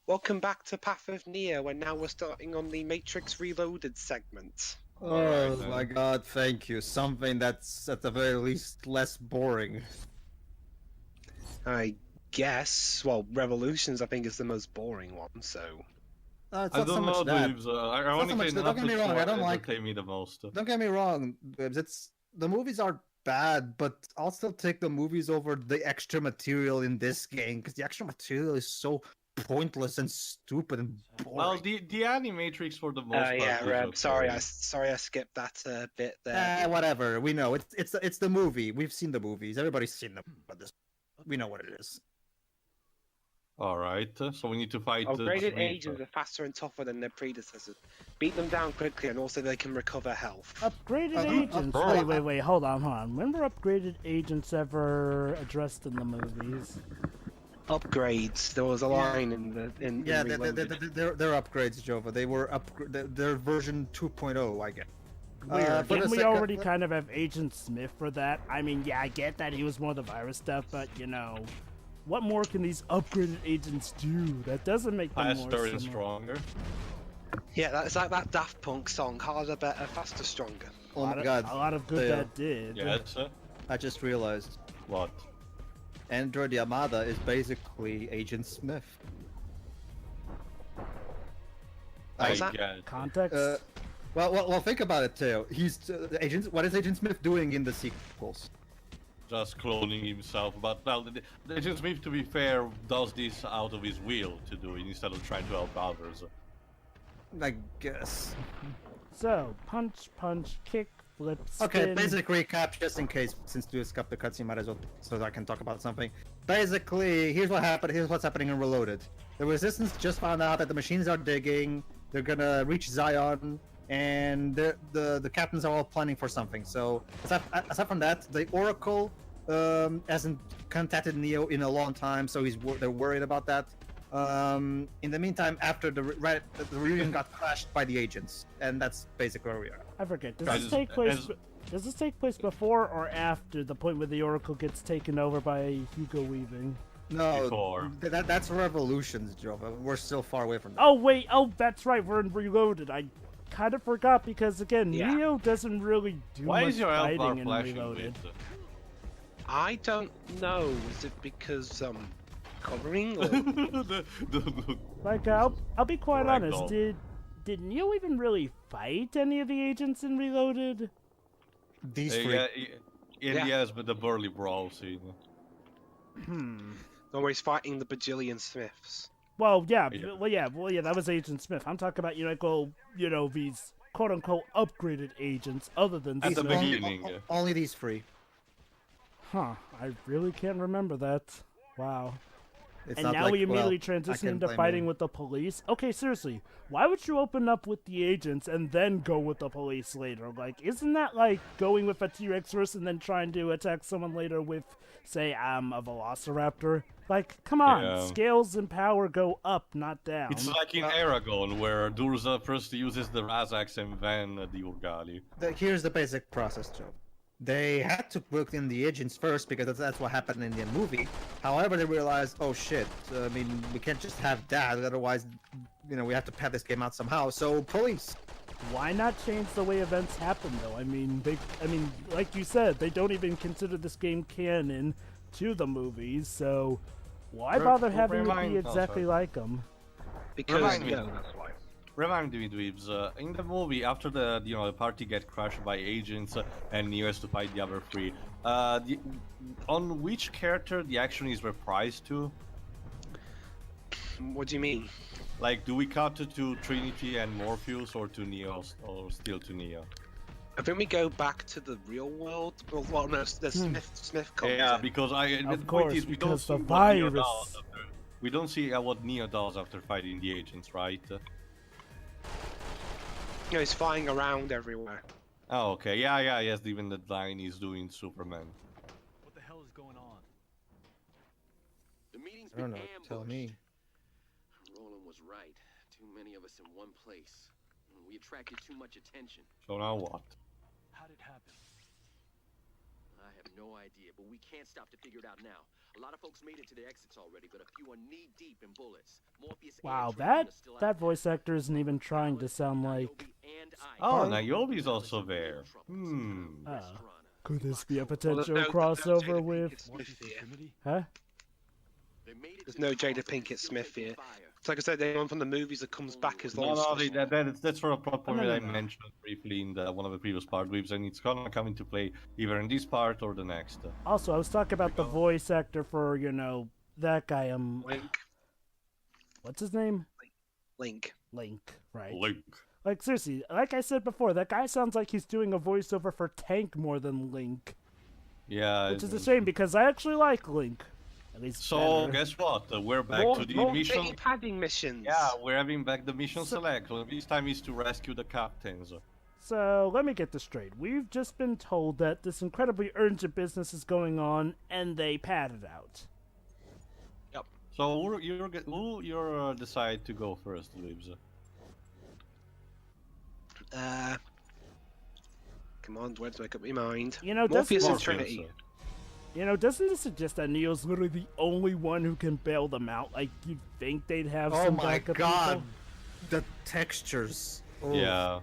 Welcome back to Path of Neo, and now we're starting on the Matrix Reloaded segment. Oh Alright, my god, thank you. Something that's at the very least less boring. I guess, well, Revolutions I think is the most boring one, so... It's I not so don't much know, that. Dwibs. Not so Ironically much that. enough, Don't get me that's wrong, I what don't like... entertained me the most. Don't get me wrong, Dwibs, the movies are bad, but I'll still take the movies over the extra material in this game, because the extra material is so pointless and stupid and boring. Well, the Animatrix for the most part yeah, is okay. sorry I skipped that bit there. Whatever, we know. It's the movie. We've seen the movies. Everybody's seen them, but we know what it is. Alright, so we need to fight Upgraded Smith. agents are faster and tougher than their predecessors. Beat them down quickly, and also they can recover health. Upgraded agents? Wait, hold on. When were upgraded agents ever addressed in the movies? Upgrades. There was a line in they're upgrades, Jova. They were they're version 2.0, I guess. Weird. Didn't we already kind of have Agent Smith for that? I mean, yeah, I get that he was more the virus stuff, but you know, what more can these upgraded agents do? That doesn't make them more faster and stronger. Yeah, that's like that Daft Punk song, harder, better, faster, stronger. Oh my god. A lot of good that did. Yes, I just realized. What? Android Yamada is basically Agent Smith. Context? Well, think about it too. He's what is Agent Smith doing in the sequels? Just cloning himself, but well, Agent Smith, to be fair, does this out of his will to do it instead of trying to help others. I guess. So, punch, kick, flip, spin. Okay, basic recap, just in case, since you skipped the cutscene, might as well, so that I can talk about something. Basically, here's what happened. Here's what's happening in Reloaded. The Resistance just found out that the machines are digging. They're gonna reach Zion, and the captains are all planning for something. So aside from that, the Oracle hasn't contacted Neo in a long time, so they're worried about that. In the meantime, after the reunion got crashed by the agents, and that's basically where we are. I forget. Does this take place before or after the point where the Oracle gets taken over by Hugo Weaving? No, before. That's Revolutions, Jova. We're still far away from that. Oh wait, that's right. We're in Reloaded. I kind of forgot because again, Neo doesn't really do much fighting in Reloaded. I don't know. Is it because covering? Or... Like, I'll be quite honest. Did Neo even really fight any of the agents in Reloaded? These three. Yes, but the burly brawl scene. Always fighting the bajillion Smiths. Well, yeah, that was Agent Smith. I'm talking about these quote-unquote upgraded agents other than at the beginning. Only these three. Huh, I really can't remember that. Wow. It's and now we immediately transition into fighting with the police? Okay, seriously, why would you open up with the agents and then go with the police later? Like, isn't that like going with a T-Rex first and then trying to attack someone later with, say, a Velociraptor? Like, come on, scales and power go up, not down. It's like in Aragon, where Durza first uses the Razax and then the Urgali. Here's the basic process, Joe. They had to book in the agents first because that's what happened in the movie. However, they realized, oh shit, I mean, we can't just have that, otherwise, we have to pad this game out somehow. So, police. Why not change the way events happen, though? I mean, like you said, they don't even consider this game canon to the movies, so why bother having it be exactly like them? Because that's why. Remind me, Dwibs, in the movie, after the party get crushed by agents and Neo has to fight the other three, on which character the action is reprised to? What do you mean? Like, do we cut to Trinity and Morpheus, or to Neo, or still to Neo? I think we go back to the real world. Well, no, the Smith content. Yeah, because we don't see what Neo does after. We don't see what Neo does after fighting the agents, right? He's flying around everywhere. Oh, okay. Yeah, yes, even the line he's doing Superman. What the hell is going on? The meeting's I don't been know, ambushed. tell me. Roland was right. Too many of us in one place. We attracted too much attention. So now what? How'd it happen? I have no idea, but we can't stop to figure it out now. A lot of folks made it to the exits already, but a few are knee-deep in bullets. Morpheus Wow, and Trayvon are still out that there. voice actor isn't even trying to sound like... Naobe and I- Oh, Naobe's also there. Could this be a Well, potential there's crossover Jada with... Pinkett Smith here. Huh? They made it There's to no the Jada house, but Pinkett still Smith taking here. fire. It's like I said, anyone from the movies that comes back as long No, as... that's for a plot point No, no, that I no. mentioned briefly in one of the previous part, Dwibs, and it's gonna come into play either in this part or the next. Also, I was talking about the voice actor for, you know, that guy, Link. what's his name? Link. Link, right? Link. Like, seriously, like I said before, that guy sounds like he's doing a voiceover for Tank more than Link. Yeah. Which is a shame, because I actually like Link. At least So, better. guess what? We're back More, to the more mission. bitty padding missions. Yeah, we're having back the mission select. Well, this time is to rescue the captains. So, let me get this straight. We've just been told that this incredibly urgent business is going on, and they pad it out. So, who you decide to go first, Dwibs? Come on, Dwibs, make up your mind. You know, Morpheus and doesn't, Trinity. you know, doesn't this suggest that Neo's literally the only one who can bail them out? Like, you'd think they'd have Oh some my backup god, people? the textures. Oh. Yeah.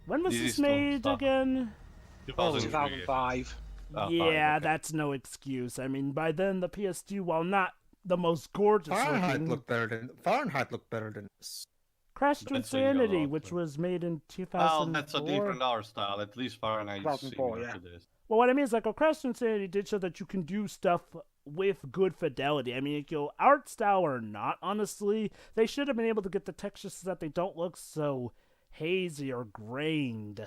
When was This this is still made stuff. again? 2003. 2005. Oh, Yeah, fine, okay. that's no excuse. I mean, by then the PS2, while not the most gorgeous Fahrenheit looking, looked better than this. crashed to That's saying a Insanity, lot, which but- was made in Well, 2004. that's a different art style. At least Fahrenheit is 2004, similar yeah. to this. Well, what I mean is, like, Crash to Insanity did show that you can do stuff with good fidelity. I mean, like, art style or not, honestly, they should have been able to get the textures so that they don't look so hazy or grained.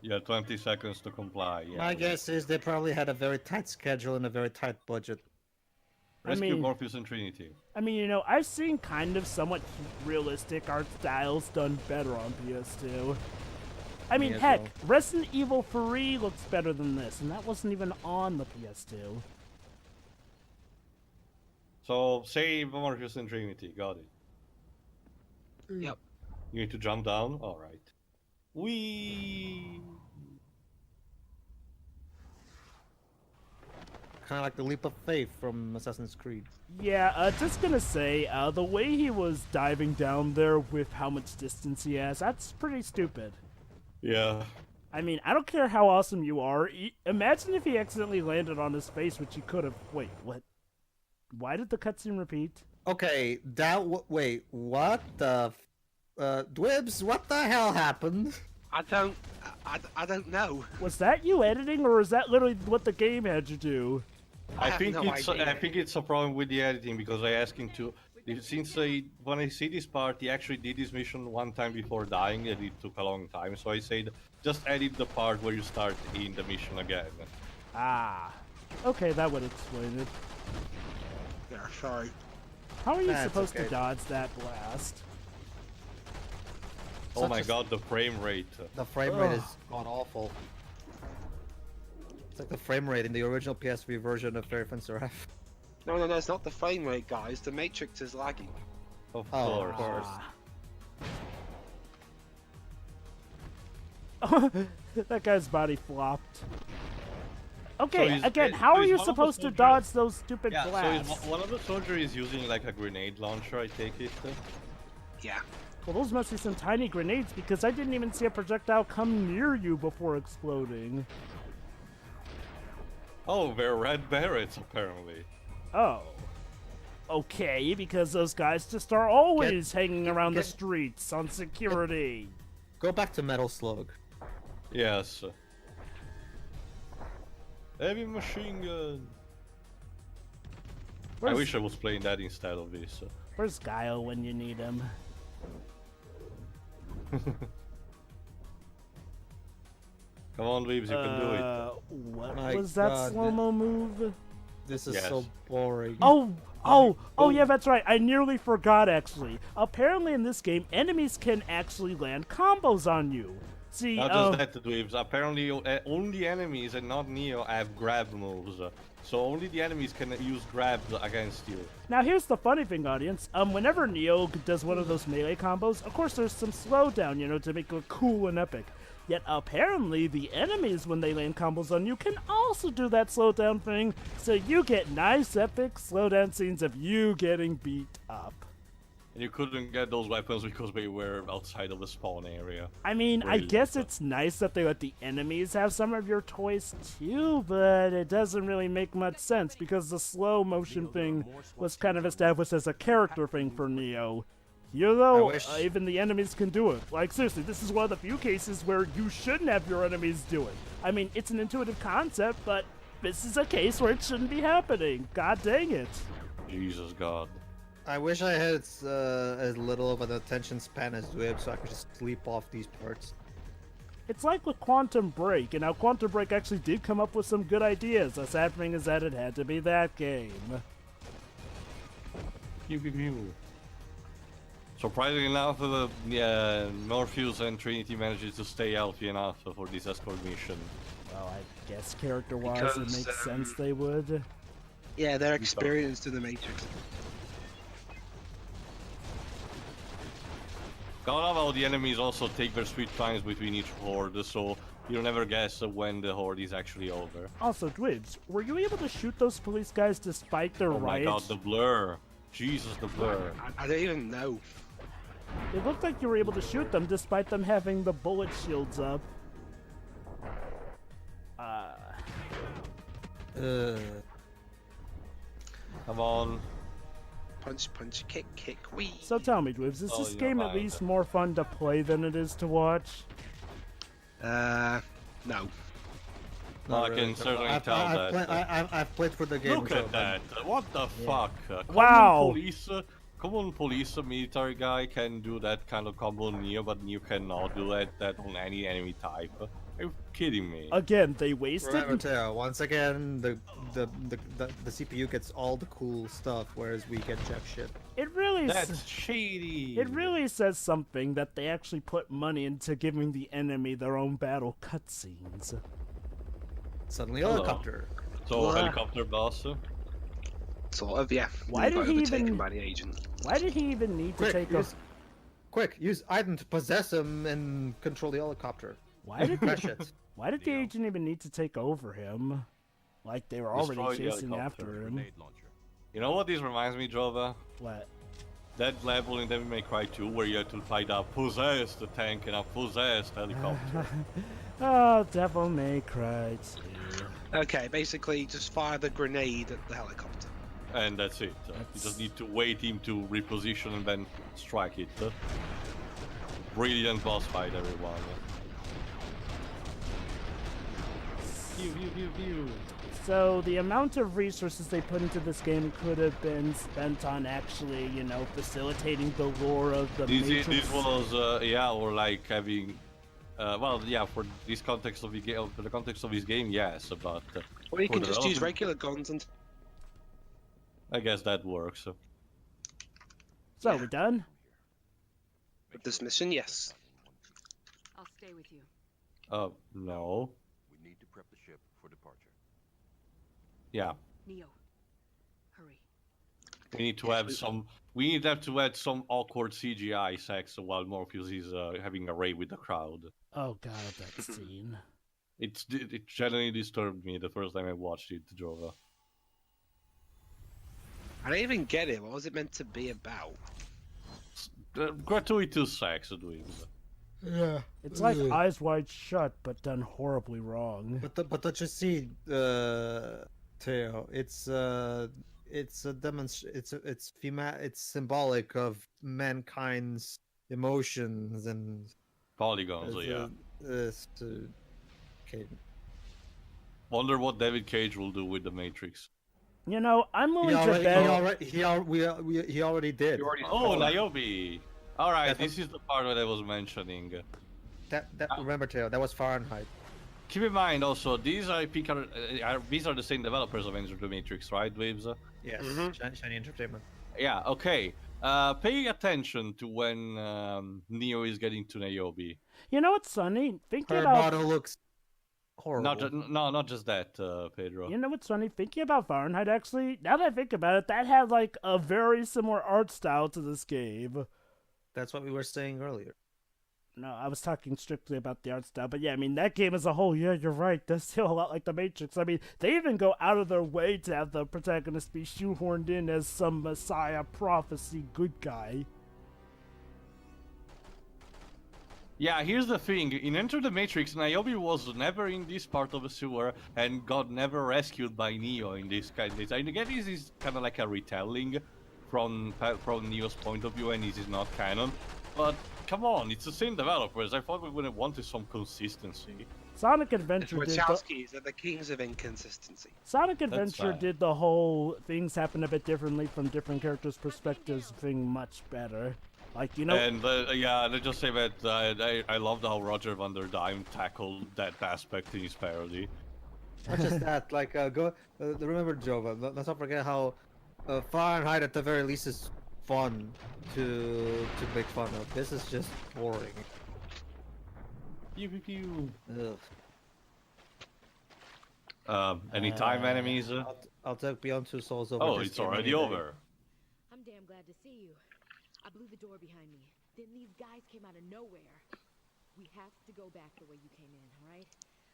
Yeah, 20 seconds to comply. Yeah. My guess is they probably had a very tight schedule and a very tight budget. Rescue mean- Morpheus and Trinity. I mean, you know, I've seen kind of somewhat realistic art styles done better on PS2. I mean, as heck, well. Resident Evil 3 looks better than this, and that wasn't even on the PS2. So, save Morpheus and Trinity. Got it. Yep. You need to jump down? Alright. Whee! Kind of like the leap of faith from Assassin's Creed. Yeah, just gonna say, the way he was diving down there with how much distance he has, that's pretty stupid. Yeah. I mean, I don't care how awesome you are. Imagine if he accidentally landed on his face, which he could have. Wait, what? Why did the cutscene repeat? Okay, wait, what the? Dwibs, what the hell happened? I don't know. Was that you editing, or is that literally what the game had you do? I have no idea. I think it's a problem with the editing because I asked him to. Since when I see this part, he actually did this mission one time before dying, and it took a long time. So I said, just edit the part where you start in the mission again. Ah. Okay, that would explain it. Yeah, sorry. How are you That's supposed to okay. dodge that blast? Oh Such my a- god, the frame rate. The frame rate Ugh. is god awful. It's like the frame rate in the original PS3 version of Fairy Fencer F. No, it's not the frame rate, guys. The Matrix is lagging. Of Oh, of course. Ah. That guy's body flopped. Okay, he's- again, so how are he's you one of the supposed to soldiers- dodge those stupid Yeah, blasts? so one of the soldiers is using like a grenade launcher, I take it. Yeah. Well, those must be some tiny grenades because I didn't even see a projectile come near you before exploding. Oh, they're red berets apparently. Oh. Okay, because those guys just are always hanging around the streets on security. Go back to Metal Slug. Yes. Heavy machine gun. I Where's, wish I was playing that instead of this. where's Guile when you need him? Come on, Dwibs, you can do it. What My was that God, slow-mo move? This is Yes. so boring. Oh, yeah, that's right. I nearly forgot, actually. Apparently in this game, enemies can actually land combos on you. See, Not just that, Dwibs. Apparently, only enemies and not Neo have grab moves. So only the enemies can use grabs against you. now here's the funny thing, audience. Whenever Neo does one of those melee combos, of course there's some slowdown, you know, to make it look cool and epic. Yet apparently the enemies, when they land combos on you, can also do that slowdown thing, so you get nice epic slowdown scenes of you getting beat up. And you couldn't get those weapons because they were outside of the spawn area. I mean, I guess it's nice that they let the enemies have some of your toys too, but it doesn't really make much sense because the slow motion thing was kind of established as a character thing for Neo. Here though, even the enemies can do it. Like seriously, this is one of the few cases where you shouldn't have your enemies do it. I mean, it's an intuitive concept, but this is a case where it shouldn't be happening. God dang it. Jesus God. I wish I had as little of an attention span as Dwibs so I could just sleep off these parts. It's like with Quantum Break, and now Quantum Break actually did come up with some good ideas. The sad thing is that it had to be that game. Pew, pew, pew. Surprisingly enough, Morpheus and Trinity managed to stay healthy enough for this escort mission. Well, I guess character-wise it Because, makes sense they would. Yeah, they're experienced in the Matrix. God love how the enemies also take their sweet times between each horde, so you'll never guess when the horde is actually over. Also, Dwibs, were you able to shoot those police guys despite their Oh my riots? God, the blur! Jesus, the blur! I don't even know. It looked like you were able to shoot them despite them having the bullet shields up. Come on. Punch, punch, kick, kick, wee. So tell me, Dwibs, is this game at least more fun to play than it is to watch? No. Well, I can certainly tell that. I've played for the game. Look at that! What the fuck? Wow. Common police military guy can do that kind of combo on Neo, but Neo cannot do that on any enemy type. Are you kidding me? Again, they wasted. Remember, Teo, once again, the CPU gets all the cool stuff, whereas we get jack shit. It really. That's shady. It really says something that they actually put money into giving the enemy their own battle cutscenes. Suddenly, helicopter. So helicopter boss. Sort of, yeah. Why did he overtaken even? by the agent. Why did he even need to take a? Quick, use item to possess him and control the helicopter. Why did Crash it. Why did the agent even need to take over him? Like they were already Destroy the chasing helicopter. after him. You know what this reminds me, Jova? What? That level in Devil May Cry 2 where you had to fight a possessed tank and a possessed helicopter. Oh, Devil May Cry 2. Okay, basically just fire the grenade at the helicopter. And that's it. You just need to wait him to reposition and then strike it. Brilliant boss fight, everyone. Pew, pew, pew, pew. So the amount of resources they put into this game could have been spent on actually, you know, facilitating the lore of the Matrix. This was, yeah, or like having, well, yeah, for this context of the game, for the context of this game, yes, but. Or you can just use regular guns and. I guess that works. So we're done. With this mission, yes. I'll stay with you. No. We need to prep the ship for departure. Yeah. Neo, hurry. We need to have some. We need to add some awkward CGI sex while Morpheus is having a raid with the crowd. Oh god, that scene. It genuinely disturbed me the first time I watched it, Jova. I don't even get it. What was it meant to be about? Gratuitous sex, Dwibs. Yeah. It's like Eyes Wide Shut, but done horribly wrong. But don't you see, Teo? It's a it's symbolic of mankind's emotions and Polygons, yeah. Okay. Wonder what David Cage will do with the Matrix. You know, I'm willing to bet. He already did. Oh, Naobe! Alright, this is the part that I was mentioning. Remember, Teo, that was Fahrenheit. Keep in mind also, these these are the same developers of Enter the Matrix, right, Dwibs? Yes, Shiny Entertainment. Yeah, okay. Pay attention to when Neo is getting to Naobe. You know what's funny? Thinking Her about model looks horrible. Not just that, Pedro. You know what's funny? Thinking about Fahrenheit, actually, now that I think about it, that had like a very similar art style to this game. That's what we were saying earlier. No, I was talking strictly about the art style, but yeah, I mean, that game as a whole, yeah, you're right, does feel a lot like The Matrix. I mean, they even go out of their way to have the protagonist be shoehorned in as some messiah prophecy good guy. Yeah, here's the thing. In Enter the Matrix, Naobe was never in this part of the sewer and got never rescued by Neo in this kind of... I guess this is kind of like a retelling from Neo's point of view, and this is not canon. But come on, it's the same developers. I thought we would have wanted some consistency. Sonic The Adventure did Wachowskis are the kings of inconsistency. Sonic Adventure did the whole things happen a bit differently from different characters' perspectives thing much better. Like, you know... And yeah, let's just say that I loved how Roger Van der Dime tackled that aspect in his parody. Not just that, like, remember, Jova, let's not forget how Fahrenheit at the very least is fun to make fun of. This is just boring. Pew pew pew. Ugh. Any time enemies? I'll take Beyond Two Souls over. Oh, it's already over. I'm damn glad to see you. I blew the door behind me. Then these guys came out of nowhere. We have to go back the way you came in, alright?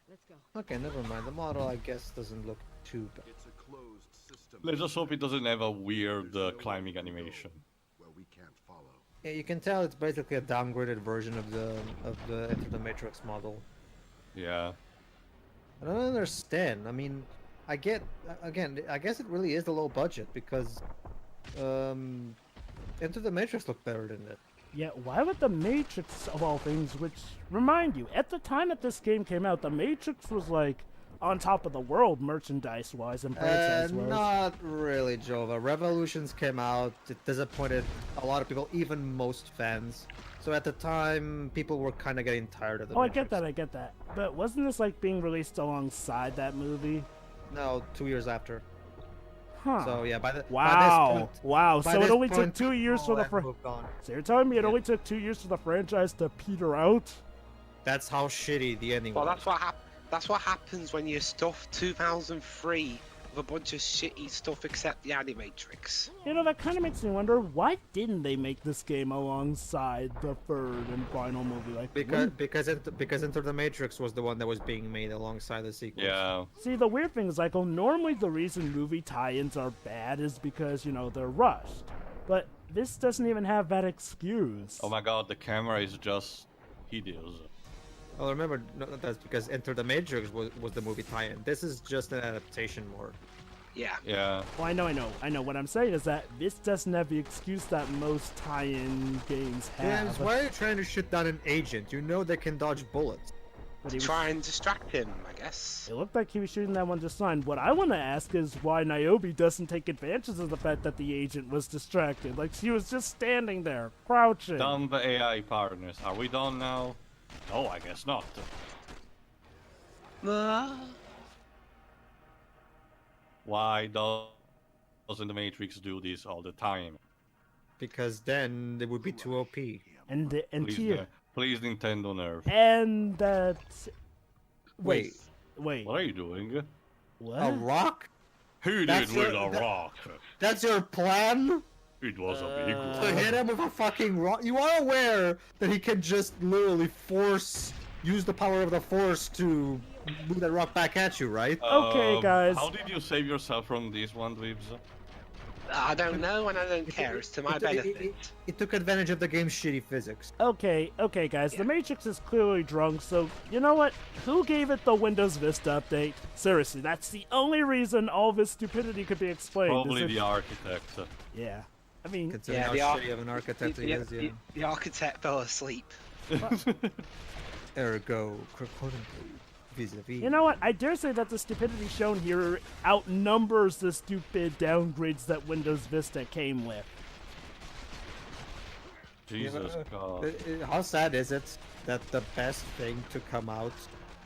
Let's go. Okay, never mind. The model, I guess, doesn't look too bad. It's a closed system. Let's just hope it doesn't have a weird climbing animation. Where we can't follow. Yeah, you can tell it's basically a downgraded version of the Enter the Matrix model. Yeah. I don't understand. I mean, I guess it really is the low budget because Enter the Matrix looked better than it. Yeah, why would The Matrix, of all things, which, remind you, at the time that this game came out, The Matrix was, like, on top of the world merchandise-wise and franchise-wise. Not really, Jova. Revolutions came out, it disappointed a lot of people, even most fans. So at the time, people were kind of getting tired of the Matrix. I get that. But wasn't this, like, being released alongside that movie? No, 2 years after. Huh. So yeah, by this Wow. So it only took point, 2 years for the So you're telling me it only took 2 years for the franchise to peter out? That's how shitty the ending Well, was. that's what happens when you stuff 2003 with a bunch of shitty stuff except the Animatrix. You know, that kind of makes me wonder, why didn't they make this game alongside the third and final movie? Like, because Enter the Matrix was the one that was being made alongside the sequel. Yeah. See, the weird thing is, like, normally the reason movie tie-ins are bad is because, you know, they're rushed. But this doesn't even have that excuse. Oh my god, the camera is just hideous. Well, remember, that's because Enter the Matrix was the movie tie-in. This is just an adaptation more. Yeah. Yeah. Well, I know. What I'm saying is that this doesn't have the excuse that most tie-in games have. James, why are you trying to shoot down an agent? You know they can dodge bullets. To try and distract him, I guess. It looked like he was shooting that one just fine. What I want to ask is why Naobe doesn't take advantage of the fact that the agent was distracted. Like, she was just standing there, crouching. Dumb AI partners. Are we done now? No, I guess not. Why doesn't the Matrix do this all the time? Because then it would be too OP. And please, Nintendo nerf. And that... Wait. Wait. What are you doing? What? A rock? Who did with a rock? That's your plan? It was a big rock. To hit him with a fucking rock? You are aware that he can just literally use the power of the Force to move that rock back at you, right? Okay, guys. How did you save yourself from this one, Dwibs? I don't know, and I don't care. It's to my benefit. It took advantage of the game's shitty physics. Okay, guys. The Matrix is clearly drunk, so you know what? Who gave it the Windows Vista update? Seriously, that's the only reason all this stupidity could be explained. Probably the architect. Yeah. I mean, considering how shitty of an architect he is, yeah. The architect fell asleep. Ergo, vis-a-vis. You know what? I dare say that the stupidity shown here outnumbers the stupid downgrades that Windows Vista came with. Jesus God. How sad is it that the best thing to come out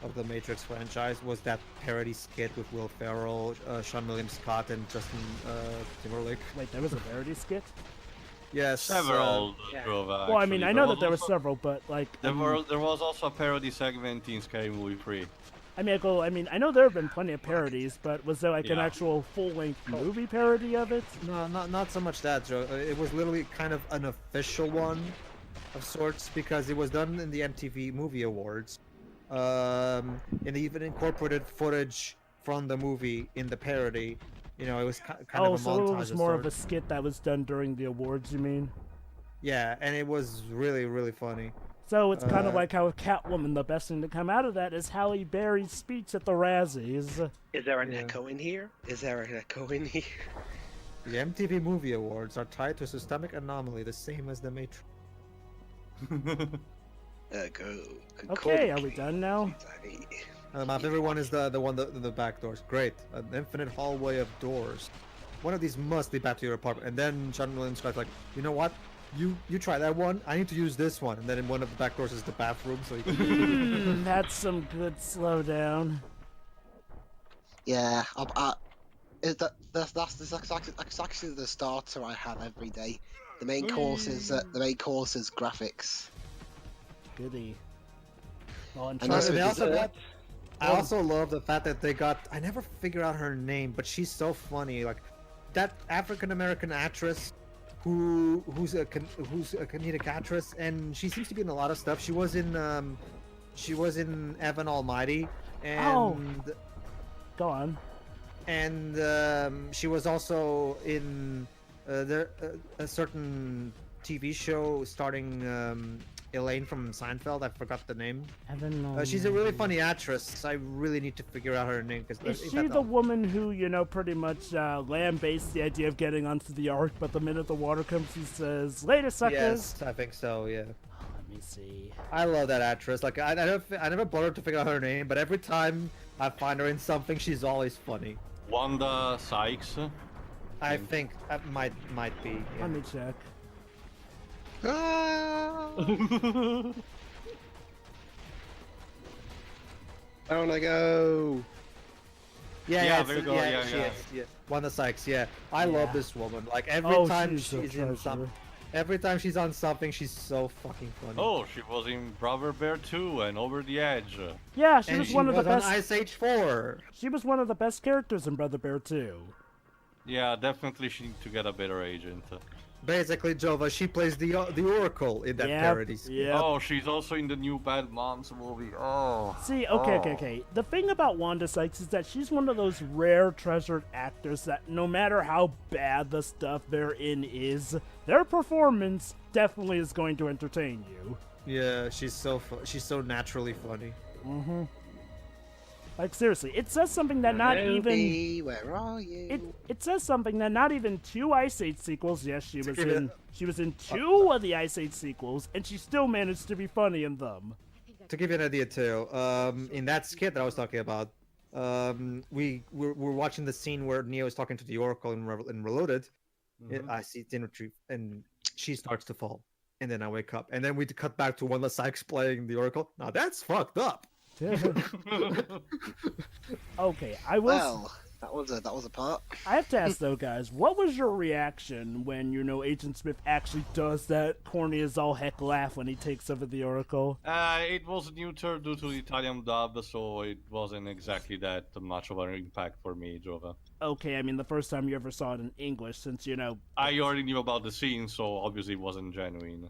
of the Matrix franchise was that parody skit with Will Ferrell, Sean William Scott, and Justin Timberlake? Wait, there was a parody skit? Yes. Several. Well, I mean, I know that there were several, but like... There was also a parody segment in Scary Movie 3. I mean, I know there have been plenty of parodies, but was there like an actual full-length movie parody of it? No, not so much that, Joe. It was literally kind of an official one. of sorts because it was done in the MTV Movie Awards, and they even incorporated footage from the movie in the parody. You know, it was kind Oh, of a so montage. it was of more of a sorts. skit that was done during the awards, you mean? Yeah, and it was really, really funny. So it's kind of Uh, like how with Catwoman, the best thing to come out of that is Halle Berry's speech at the Razzies. Is there an Yeah. echo in here? Is there an echo in here? The MTV Movie Awards are tied to a systemic anomaly, the same as the Matrix. Go. Okay, are we done now? My favorite one is the one the back doors. Great, an infinite hallway of doors. One of these must lead back to your apartment. And then Sean William Scott's like, you know what? You try that one. I need to use this one. And then in one of the back doors is the bathroom, so you can. That's some good slowdown. Yeah, that's actually the starter I have every day. The main course is graphics. Goody. Well, And that's They what also you got. I also love the fact that they got. I never figure out her name, but she's so funny. Like that African American actress, who's a comedic actress, and she seems to be in a lot of stuff. She was in Evan Almighty, and Go on. and she was also in a certain TV show starring Elaine from Seinfeld. I forgot the name. She's a really funny actress. I really need to figure out her name because Is she the woman who, pretty much lambastes the idea of getting onto the Ark, but the minute the water comes, she says, "Later, suckers." Yes, I think so. Yeah. Let me see. I love that actress. Like I never bothered to figure out her name, but every time I find her in something, she's always funny. Wanda Sykes. I think that might be. Yeah. Let me check. Down I go. Yeah, there you go. Yeah, Yeah, she yeah. is. Yeah. Wanda Sykes. Yeah, I Yeah. love this woman. Like every Oh, time she's a she's in treasure. something, every time she's on something, she's so fucking funny. Oh, she was in Brother Bear 2 and Over the Edge. Yeah, she and was she one of the was on best. Ice Age 4. She was one of the best characters in Brother Bear 2. Yeah, definitely she need to get a better agent. Basically, Jova, she plays the Oracle in that Yep, parody. skit. yep. Oh, she's also in the new Bad Moms movie. Oh. See, okay. The thing about Wanda Sykes is that she's one of those rare treasured actors that no matter how bad the stuff they're in is, their performance definitely is going to entertain you. Yeah, she's so naturally funny. Mm-hmm. Like seriously, it says something that not even Naobe, where are you? it says something that not even 2 Ice Age sequels. Yes, she was Yeah. in 2 of the Ice Age sequels, and she still managed to be funny in them. To give you an idea too, in that skit that I was talking about, we're watching the scene where Neo is talking to the Oracle in Reloaded. I see dinner tree, and she starts to fall, and then I wake up, and then we cut back to Wanda Sykes playing the Oracle. Now that's fucked up. Okay, I will. Well, that was a part. I have to ask though, guys, what was your reaction when Agent Smith actually does that corny as all heck laugh when he takes over the Oracle? It was neuter due to the Italian dub, so it wasn't exactly that much of an impact for me, Jova. Okay, I mean the first time you ever saw it in English, since I already knew about the scene, so obviously it wasn't genuine.